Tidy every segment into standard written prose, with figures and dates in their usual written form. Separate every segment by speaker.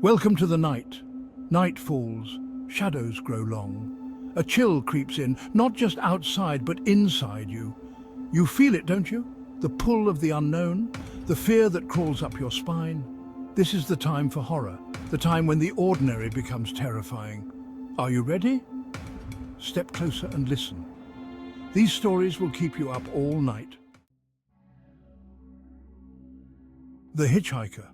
Speaker 1: Welcome to the night. Night falls, shadows grow long. A chill creeps in, not just outside, but inside you. You feel it, don't you? The pull of the unknown, the fear that crawls up your spine. This is the time for horror, the time when the ordinary becomes terrifying. Are you ready? Step closer and listen. These stories will keep you up all night. The Hitchhiker.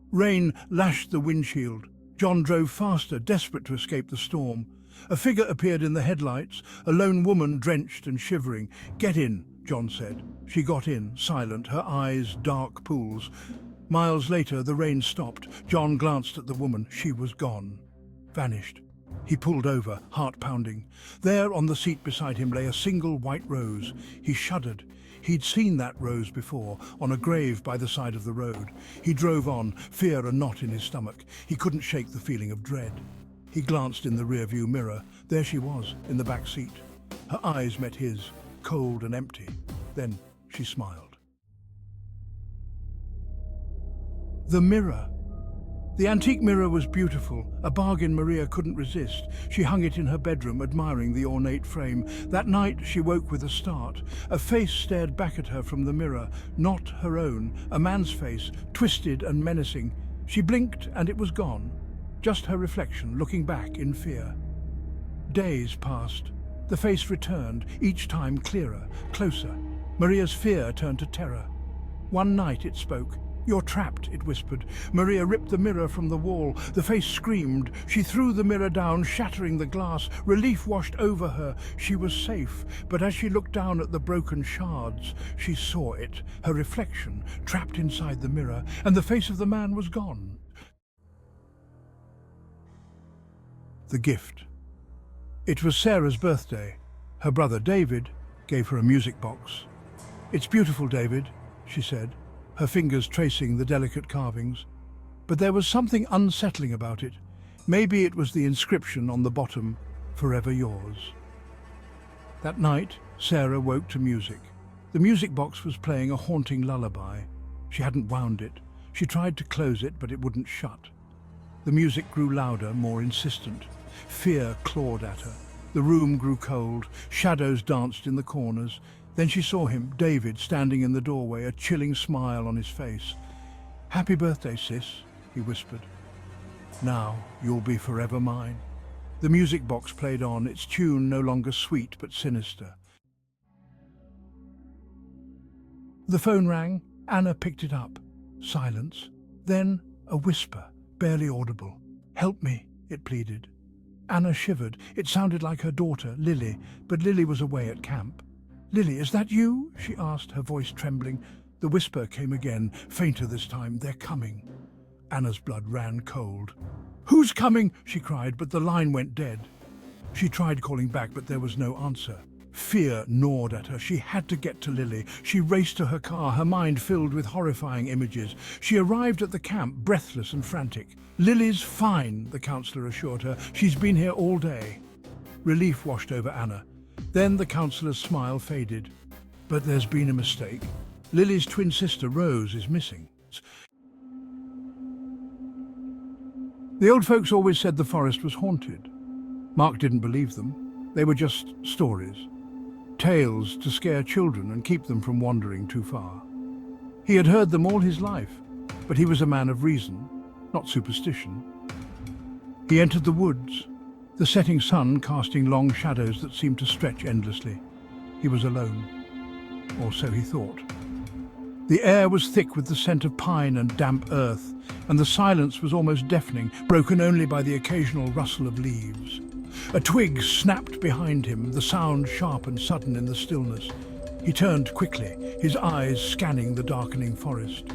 Speaker 1: Rain lashed the windshield. John drove faster, desperate to escape the storm. A figure appeared in the headlights, a lone woman drenched and shivering. "Get in," John said. She got in, silent, her eyes dark pools. Miles later, the rain stopped. John glanced at the woman. She was gone. Vanished. He pulled over, heart pounding. There on the seat beside him lay a single white rose. He shuddered. He'd seen that rose before, on a grave by the side of the road. He drove on, fear a knot in his stomach. He couldn't shake the feeling of dread. He glanced in the rearview mirror. There she was, in the back seat. Her eyes met his, cold and empty. Then she smiled. The mirror. The antique mirror was beautiful, a bargain Maria couldn't resist. She hung it in her bedroom, admiring the ornate frame. That night she woke with a start. A face stared back at her from the mirror, not her own, a man's face, twisted and menacing. She blinked and it was gone, just her reflection looking back in fear. Days passed. The face returned, each time clearer, closer. Maria's fear turned to terror. One night it spoke. "You're trapped," it whispered. Maria ripped the mirror from the wall. The face screamed. She threw the mirror down, shattering the glass. Relief washed over her. She was safe. But as she looked down at the broken shards, she saw it, her reflection, trapped inside the mirror, and the face of the man was gone. The gift. It was Sarah's birthday. Her brother David gave her a music box. "It's beautiful, David," she said, her fingers tracing the delicate carvings. But there was something unsettling about it. Maybe it was the inscription on the bottom, "Forever yours." That night, Sarah woke to music. The music box was playing a haunting lullaby. She hadn't wound it. She tried to close it, but it wouldn't shut. The music grew louder, more insistent. Fear clawed at her. The room grew cold. Shadows danced in the corners. Then she saw him, David, standing in the doorway, a chilling smile on his face. "Happy birthday, sis," he whispered. "Now you'll be forever mine." The music box played on, its tune no longer sweet but sinister. The phone rang. Anna picked it up. Silence. Then a whisper, barely audible. "Help me," it pleaded. Anna shivered. It sounded like her daughter, Lily, but Lily was away at camp. "Lily, is that you?" she asked, her voice trembling. The whisper came again, fainter this time. "They're coming." Anna's blood ran cold. "Who's coming?" she cried, but the line went dead. She tried calling back, but there was no answer. Fear gnawed at her. She had to get to Lily. She raced to her car, her mind filled with horrifying images. She arrived at the camp, breathless and frantic. "Lily's fine," the counselor assured her. "She's been here all day." Relief washed over Anna. Then the counselor's smile faded. "But there's been a mistake. Lily's twin sister, Rose, is missing." The old folks always said the forest was haunted. Mark didn't believe them. They were just stories. Tales to scare children and keep them from wandering too far. He had heard them all his life, but he was a man of reason, not superstition. He entered the woods, the setting sun casting long shadows that seemed to stretch endlessly. He was alone, or so he thought. The air was thick with the scent of pine and damp earth, and the silence was almost deafening, broken only by the occasional rustle of leaves. A twig snapped behind him, the sound sharp and sudden in the stillness. He turned quickly, his eyes scanning the darkening forest.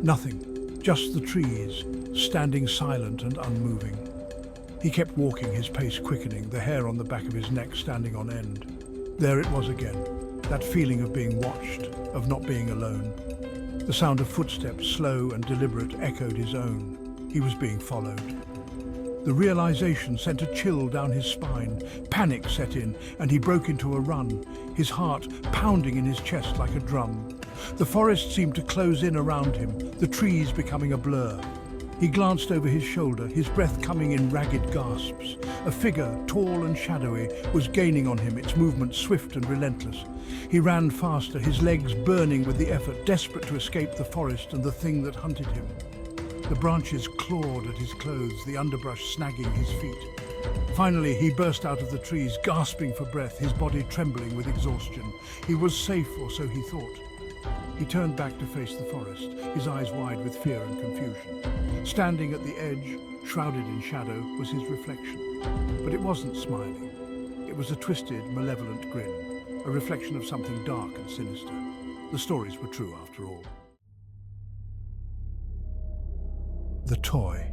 Speaker 1: Nothing, just the trees, standing silent and unmoving. He kept walking, his pace quickening, the hair on the back of his neck standing on end. There it was again, that feeling of being watched, of not being alone. The sound of footsteps, slow and deliberate, echoed his own. He was being followed. The realization sent a chill down his spine. Panic set in, and he broke into a run, his heart pounding in his chest like a drum. The forest seemed to close in around him, the trees becoming a blur. He glanced over his shoulder, his breath coming in ragged gasps. A figure, tall and shadowy, was gaining on him, its movement swift and relentless. He ran faster, his legs burning with the effort, desperate to escape the forest and the thing that hunted him. The branches clawed at his clothes, the underbrush snagging his feet. Finally, he burst out of the trees, gasping for breath, his body trembling with exhaustion. He was safe, or so he thought. He turned back to face the forest, his eyes wide with fear and confusion. Standing at the edge, shrouded in shadow, was his reflection. But it wasn't smiling. It was a twisted, malevolent grin, a reflection of something dark and sinister. The stories were true after all. The toy.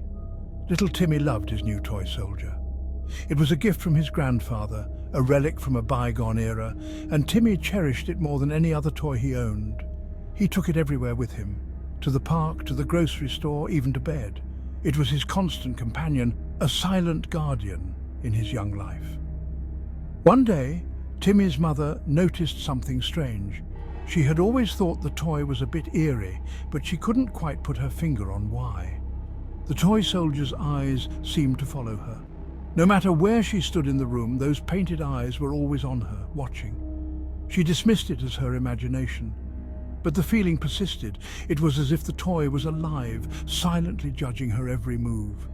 Speaker 1: Little Timmy loved his new toy soldier. It was a gift from his grandfather, a relic from a bygone era, and Timmy cherished it more than any other toy he owned. He took it everywhere with him, to the park, to the grocery store, even to bed. It was his constant companion, a silent guardian in his young life. One day, Timmy's mother noticed something strange. She had always thought the toy was a bit eerie, but she couldn't quite put her finger on why. The toy soldier's eyes seemed to follow her. No matter where she stood in the room, those painted eyes were always on her, watching. She dismissed it as her imagination. But the feeling persisted. It was as if the toy was alive, silently judging her every move.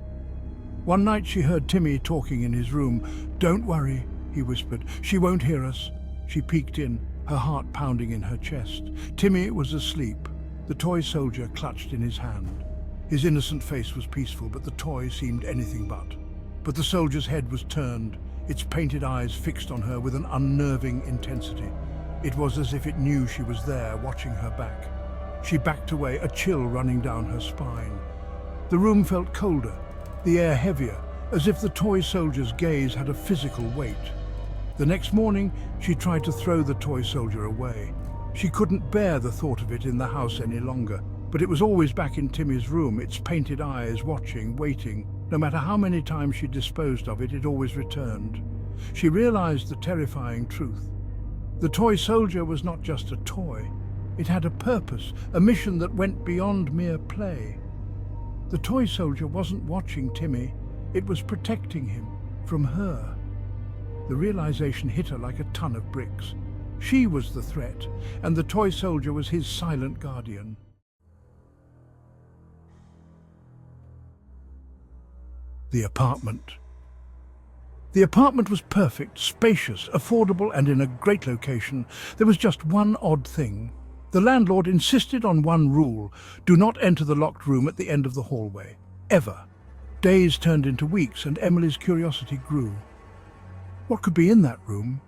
Speaker 1: One night she heard Timmy talking in his room. "Don't worry," he whispered. "She won't hear us." She peeked in, her heart pounding in her chest. Timmy was asleep, the toy soldier clutched in his hand. His innocent face was peaceful, but the toy seemed anything but. But the soldier's head was turned, its painted eyes fixed on her with an unnerving intensity. It was as if it knew she was there, watching her back. She backed away, a chill running down her spine. The room felt colder, the air heavier, as if the toy soldier's gaze had a physical weight. The next morning, she tried to throw the toy soldier away. She couldn't bear the thought of it in the house any longer, but it was always back in Timmy's room, its painted eyes watching, waiting. No matter how many times she disposed of it, it always returned. She realized the terrifying truth. The toy soldier was not just a toy. It had a purpose, a mission that went beyond mere play. The toy soldier wasn't watching Timmy, it was protecting him from her. The realization hit her like a ton of bricks. She was the threat, and the toy soldier was his silent guardian. The apartment. The apartment was perfect, spacious, affordable, and in a great location. There was just one odd thing. The landlord insisted on one rule: do not enter the locked room at the end of the hallway. Ever. Days turned into weeks, and Emily's curiosity grew. What could be in that room?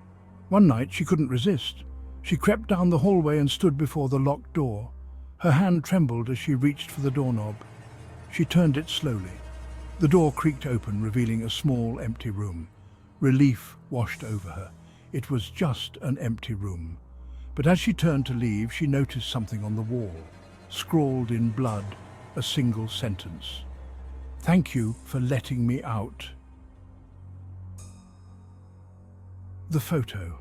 Speaker 1: One night she couldn't resist. She crept down the hallway and stood before the locked door. Her hand trembled as she reached for the doorknob. She turned it slowly. The door creaked open, revealing a small, empty room. Relief washed over her. It was just an empty room. But as she turned to leave, she noticed something on the wall. Scrawled in blood, a single sentence. "Thank you for letting me out." The photo.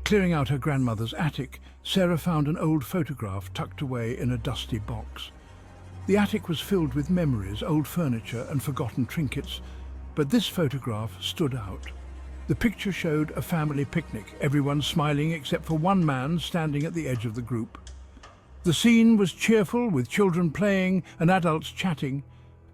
Speaker 1: Clearing out her grandmother's attic, Sarah found an old photograph tucked away in a dusty box. The attic was filled with memories, old furniture, and forgotten trinkets, but this photograph stood out. The picture showed a family picnic, everyone smiling except for one man standing at the edge of the group. The scene was cheerful, with children playing and adults chatting,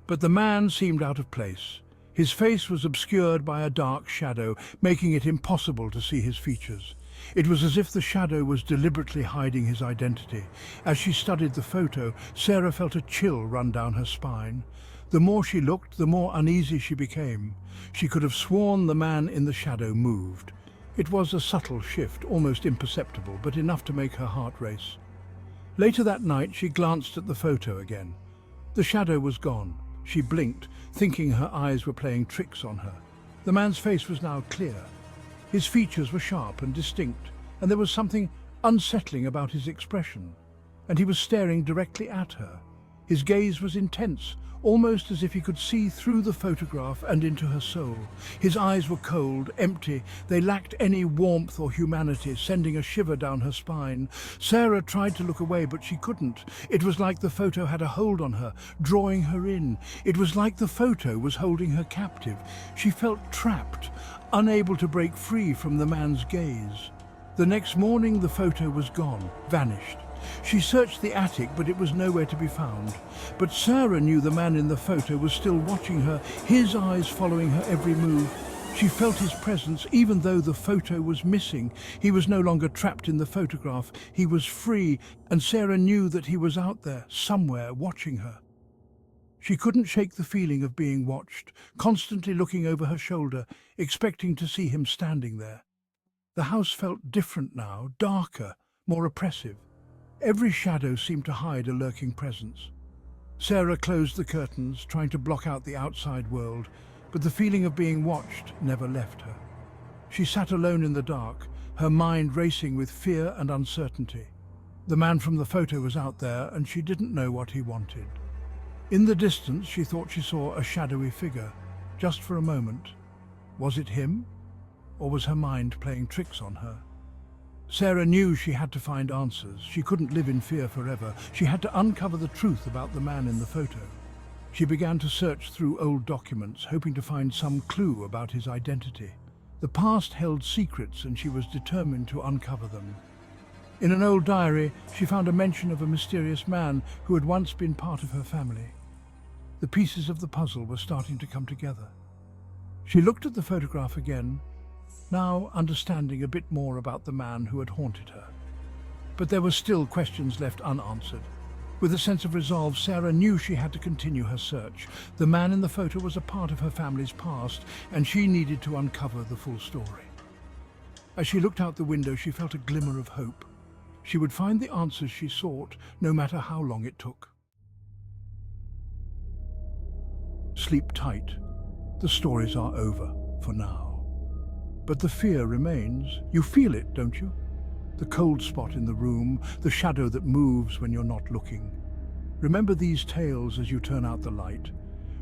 Speaker 1: but the man seemed out of place. His face was obscured by a dark shadow, making it impossible to see his features. It was as if the shadow was deliberately hiding his identity. As she studied the photo, Sarah felt a chill run down her spine. The more she looked, the more uneasy she became. She could have sworn the man in the shadow moved. It was a subtle shift, almost imperceptible, but enough to make her heart race. Later that night, she glanced at the photo again. The shadow was gone. She blinked, thinking her eyes were playing tricks on her. The man's face was now clear. His features were sharp and distinct, and there was something unsettling about his expression. And he was staring directly at her. His gaze was intense, almost as if he could see through the photograph and into her soul. His eyes were cold, empty. They lacked any warmth or humanity, sending a shiver down her spine. Sarah tried to look away, but she couldn't. It was like the photo had a hold on her, drawing her in. It was like the photo was holding her captive. She felt trapped, unable to break free from the man's gaze. The next morning, the photo was gone, vanished. She searched the attic, but it was nowhere to be found. But Sarah knew the man in the photo was still watching her, his eyes following her every move. She felt his presence, even though the photo was missing. He was no longer trapped in the photograph. He was free, and Sarah knew that he was out there, somewhere, watching her. She couldn't shake the feeling of being watched, constantly looking over her shoulder, expecting to see him standing there. The house felt different now, darker, more oppressive. Every shadow seemed to hide a lurking presence. Sarah closed the curtains, trying to block out the outside world, but the feeling of being watched never left her. She sat alone in the dark, her mind racing with fear and uncertainty. The man from the photo was out there, and she didn't know what he wanted. In the distance, she thought she saw a shadowy figure, just for a moment. Was it him? Or was her mind playing tricks on her? Sarah knew she had to find answers. She couldn't live in fear forever. She had to uncover the truth about the man in the photo. She began to search through old documents, hoping to find some clue about his identity. The past held secrets, and she was determined to uncover them. In an old diary, she found a mention of a mysterious man who had once been part of her family. The pieces of the puzzle were starting to come together. She looked at the photograph again, now understanding a bit more about the man who had haunted her. But there were still questions left unanswered. With a sense of resolve, Sarah knew she had to continue her search. The man in the photo was a part of her family's past, and she needed to uncover the full story. As she looked out the window, she felt a glimmer of hope. She would find the answers she sought, no matter how long it took. Sleep tight. The stories are over, for now. But the fear remains. You feel it, don't you? The cold spot in the room, the shadow that moves when you're not looking. Remember these tales as you turn out the light.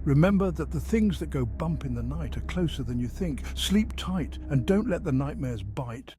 Speaker 1: Remember that the things that go bump in the night are closer than you think. Sleep tight and don't let the nightmares bite.